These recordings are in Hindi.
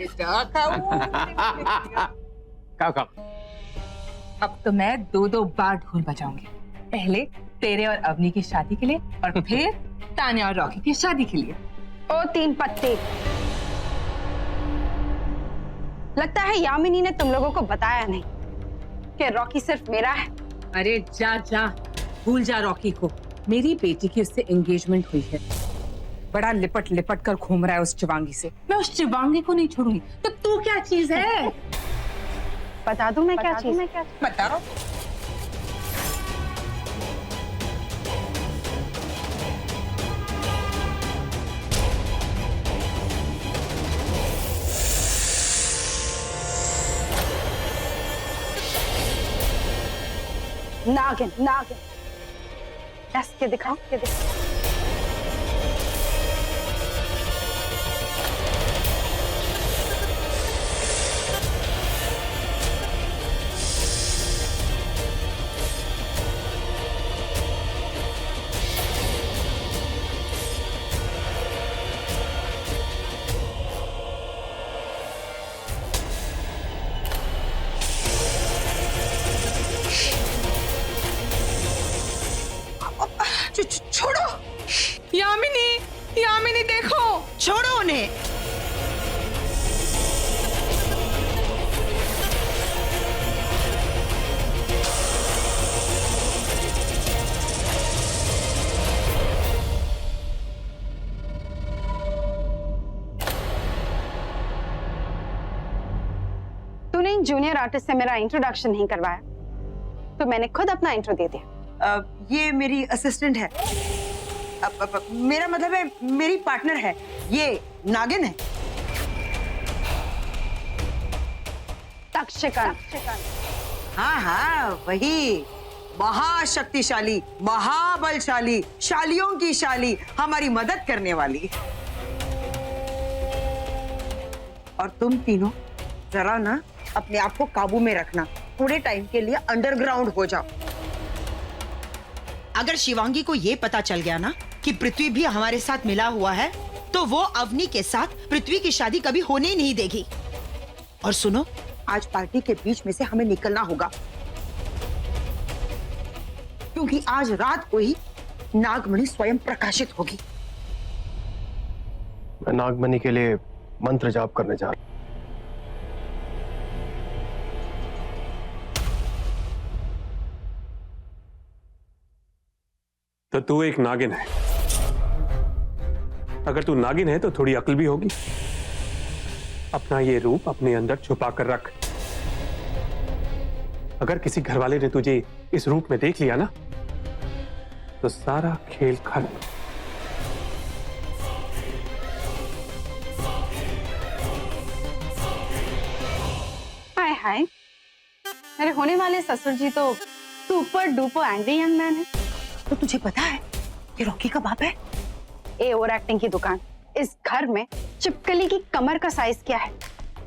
बेटा खाओ। खाओ खाओ। अब तो मैं 2-2 बार ढोल बजाऊंगी। पहले तेरे और अवनी की शादी के लिए और फिर तान्या और रॉकी की शादी के लिए। ओ तीन पत्ती, लगता है यामिनी ने तुम लोगों को बताया नहीं कि रॉकी सिर्फ मेरा है। अरे जा जा, भूल जा रॉकी को। मेरी बेटी की उससे एंगेजमेंट हुई है। बड़ा लिपट लिपट कर घूम रहा है उस चिवांगी से। मैं उस चिवांगी को नहीं छोड़ूंगी। तो तू क्या चीज है? बता दूं मैं क्या चीज? बताओ। नागिन, नागिन, डस के दिखाओ, के दिखाओ। छोड़ो यामिनी, यामिनी देखो, छोड़ो उन्हें। तूने इन जूनियर आर्टिस्ट से मेरा इंट्रोडक्शन नहीं करवाया, तो मैंने खुद अपना इंट्रो दे दिया। ये मेरी असिस्टेंट है। मेरा मतलब है मेरी पार्टनर है। ये नागिन है। तक्षकन। हाँ हाँ वही, महाशक्तिशाली, महाबलशाली, शालियों की शाली, हमारी मदद करने वाली। और तुम तीनों जरा ना अपने आप को काबू में रखना। थोड़े टाइम के लिए अंडरग्राउंड हो जाओ। अगर शिवांगी को ये पता चल गया ना कि पृथ्वी भी हमारे साथ मिला हुआ है, तो वो अवनी के साथ पृथ्वी की शादी कभी होने ही नहीं देगी। और सुनो, आज पार्टी के बीच में से हमें निकलना होगा, क्योंकि आज रात को ही नागमणि स्वयं प्रकाशित होगी। मैं नागमणि के लिए मंत्र जाप करने जा रहा हूं। तो तू एक नागिन है। अगर तू नागिन है तो थोड़ी अक्ल भी होगी। अपना ये रूप अपने अंदर छुपा कर रख। अगर किसी घरवाले ने तुझे इस रूप में देख लिया ना, तो सारा खेल खत्म। हाय हाय, मेरे होने वाले ससुर जी तो super duper angry young man है। तो तुझे पता है ये रॉकी का बाप है? ए ओवर एक्टिंग की दुकान। इस घर में चिपकली की कमर का साइज क्या है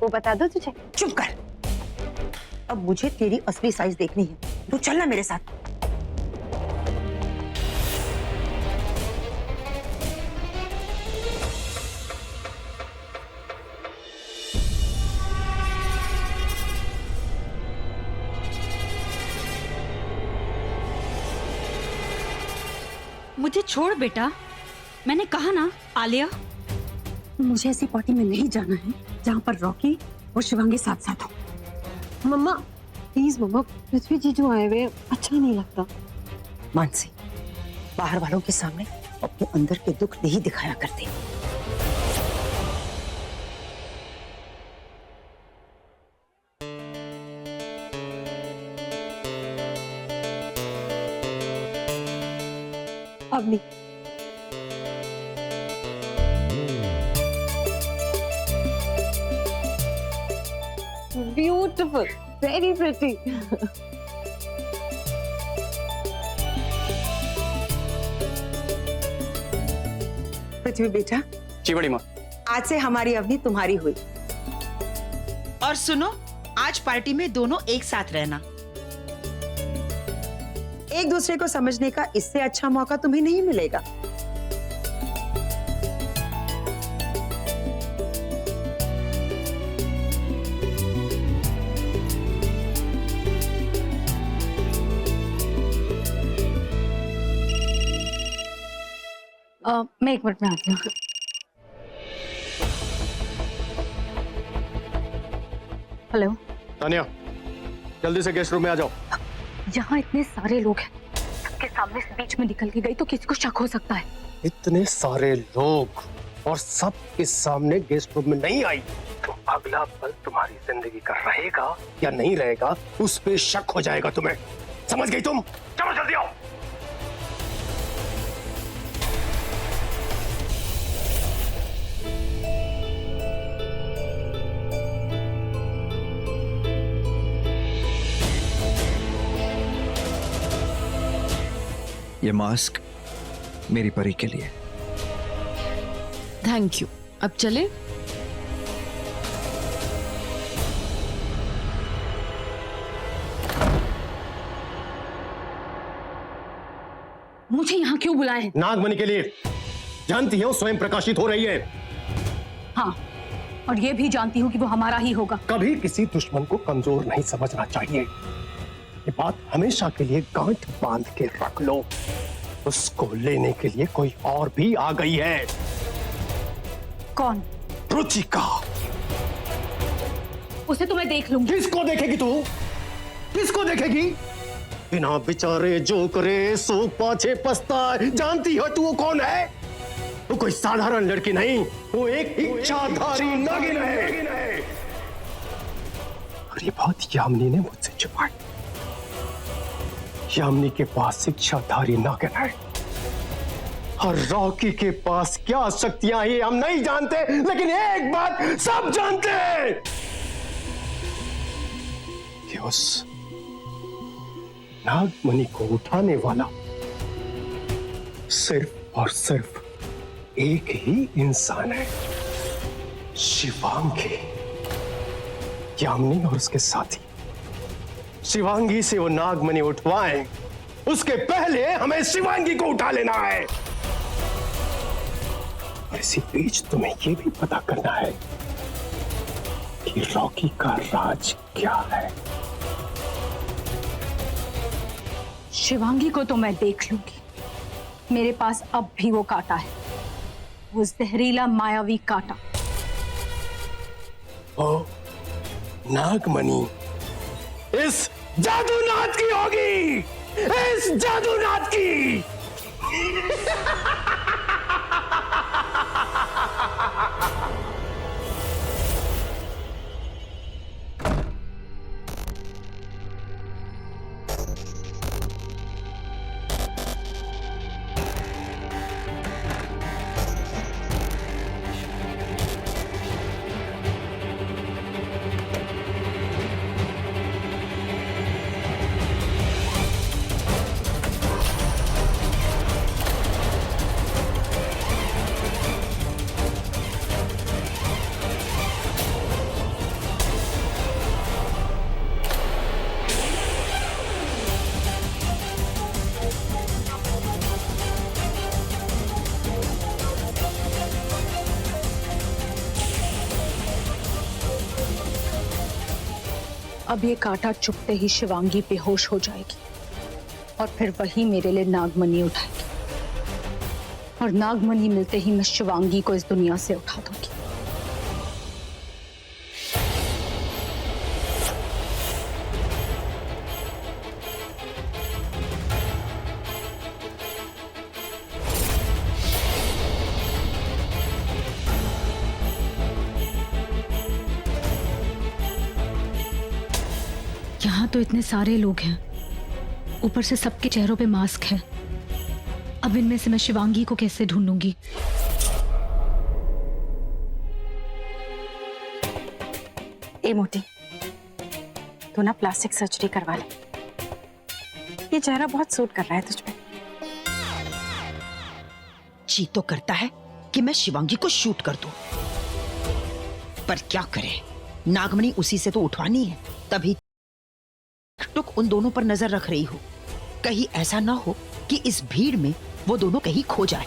वो बता दो तुझे। चुप कर। अब मुझे तेरी असली साइज देखनी है। तू चलना मेरे साथ। मुझे छोड़ बेटा, मैंने कहा ना। आलिया, मुझे ऐसी पार्टी में नहीं जाना है जहाँ पर रॉकी और शिवांगी साथ साथ हो। मम्मा प्लीज मम्मा, पृथ्वी जी जो आए हुए अच्छा नहीं लगता। मानसी, बाहर वालों के सामने अपने अंदर के दुख नहीं दिखाया करते। अब नहीं। Beautiful, very pretty. पृथ्वी बेटा। जी बड़ी माँ। आज से हमारी अवनी तुम्हारी हुई। और सुनो, आज पार्टी में दोनों एक साथ रहना। एक दूसरे को समझने का इससे अच्छा मौका तुम्हें नहीं मिलेगा। मैं 1 मिनट में आती हूँ। हेलो, तानिया, जल्दी से गेस्ट रूम में आ जाओ। यहाँ इतने सारे लोग हैं, सबके सामने से बीच में निकल के गई तो किसी को शक हो सकता है। इतने सारे लोग और सब के सामने गेस्ट रूम में नहीं आई तो अगला पल तुम्हारी जिंदगी का रहेगा या नहीं रहेगा उस पे शक हो जाएगा तुम्हें। समझ गई तुम? चलो जल्दी आओ। ये मास्क मेरी परी के लिए। Thank you. अब चले? मुझे यहाँ क्यों बुलाए हैं? नागमणि के लिए। जानती हो स्वयं प्रकाशित हो रही है। हाँ, और ये भी जानती हूँ कि वो हमारा ही होगा। कभी किसी दुश्मन को कमजोर नहीं समझना चाहिए। ये बात हमेशा के लिए गांठ बांध के रख लो। उसको लेने के लिए कोई और भी आ गई है। कौन? रुचिका। उसे तो मैं देख लूंगी। किसको देखेगी तू? किसको देखेगी? बिना बिचारे जो करे सो पाछे पछताए। जानती हो तू वो कौन है? वो कोई साधारण लड़की नहीं, वो एक इच्छाधारी नागिन है। और ये बात यामिनी ने मुझसे छुपाई। यामिनी के पास इच्छाधारी नागिन है और रॉकी के पास क्या शक्तियां हैं हम नहीं जानते, लेकिन एक बात सब जानते हैं कि उस नागमणि को उठाने वाला सिर्फ और सिर्फ एक ही इंसान है, शिवांगी। यामिनी और उसके साथी शिवांगी से वो नागमणि उठवाएं, उसके पहले हमें शिवांगी को उठा लेना है। और इसी बीच तुम्हें यह भी पता करना है कि रॉकी का राज क्या है। शिवांगी को तो मैं देख लूंगी। मेरे पास अब भी वो कांटा है, वो जहरीला मायावी कांटा। ओ नागमणि इस जादूनाथ की होगी, इस जादूनाथ की। अब ये कांटा चुपते ही शिवांगी बेहोश हो जाएगी और फिर वही मेरे लिए नागमणि उठाएगी, और नागमणि मिलते ही मैं शिवांगी को इस दुनिया से उठा दूंगी। यहाँ तो इतने सारे लोग हैं, ऊपर से सबके चेहरों पे मास्क है। अब इनमें से मैं शिवांगी को कैसे ढूंढूंगी? ए मोटी, तू ना प्लास्टिक सर्जरी करवा ले। ये चेहरा बहुत सूट कर रहा है तुझ पे। जी तो करता है कि मैं शिवांगी को शूट कर दूं, पर क्या करें, नागमणि उसी से तो उठवानी है। तभी टुक उन दोनों पर नजर रख रही हूं, कहीं ऐसा ना हो कि इस भीड़ में वो दोनों कहीं खो जाए।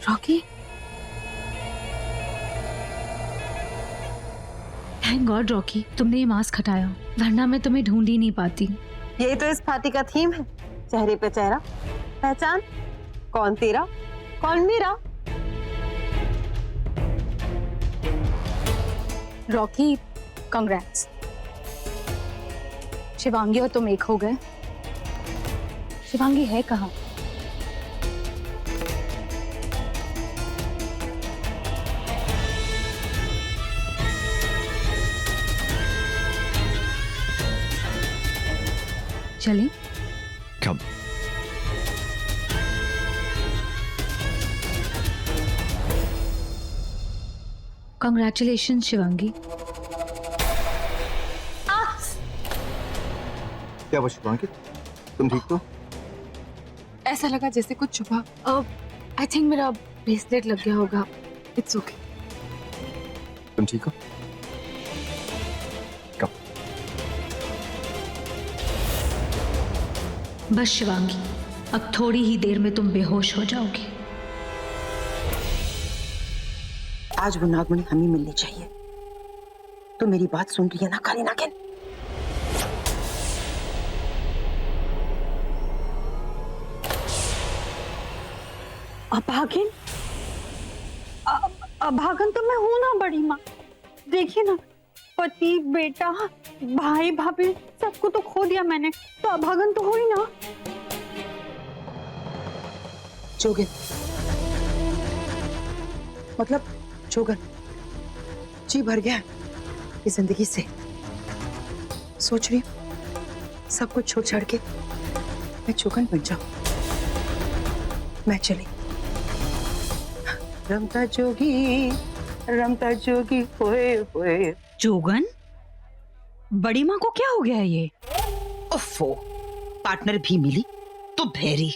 रॉकी, थैंक गॉड रॉकी, तुमने ये मास्क हटाया, वरना मैं तुम्हें ढूंढ ही नहीं पाती। यही तो इस पार्टी का थीम है, चेहरे पे चेहरा, पहचान, कौन तेरा कौन मेरा। Rocky, congrats. शिवांगी और तुम एक हो गए। शिवांगी है कहाँ? चलें? कब? कॉन्ग्रेचुलेशन शिवांगी। क्या हुआ शिवांगी, तुम ठीक हो? ऐसा लगा जैसे कुछ छुपा। आई थिंक मेरा ब्रेसलेट लग गया होगा। It's okay. तुम ठीक हो? कब? बस शिवांगी, अब थोड़ी ही देर में तुम बेहोश हो जाओगी। आज वो नागमणि हमें मिलनी चाहिए। तो मेरी बात सुन रही है ना काली नागिन? अभागिन? अभागन तो मैं हूं ना बड़ी माँ। देखिए ना, पति, बेटा, भाई, भाभी सबको तो खो दिया मैंने, तो अभागन तो हो ही ना। जोगिन, मतलब जोगन, जी भर गया इस जिंदगी से। सोच रही हूँ सब कुछ छोड़ छाड़ के मैं जोगन बन जाऊं। मैं चली। रमता जोगी होए होए। जोगन, बड़ी माँ को क्या हो गया ये? उफ़ो, पार्टनर भी मिली तो भेरी।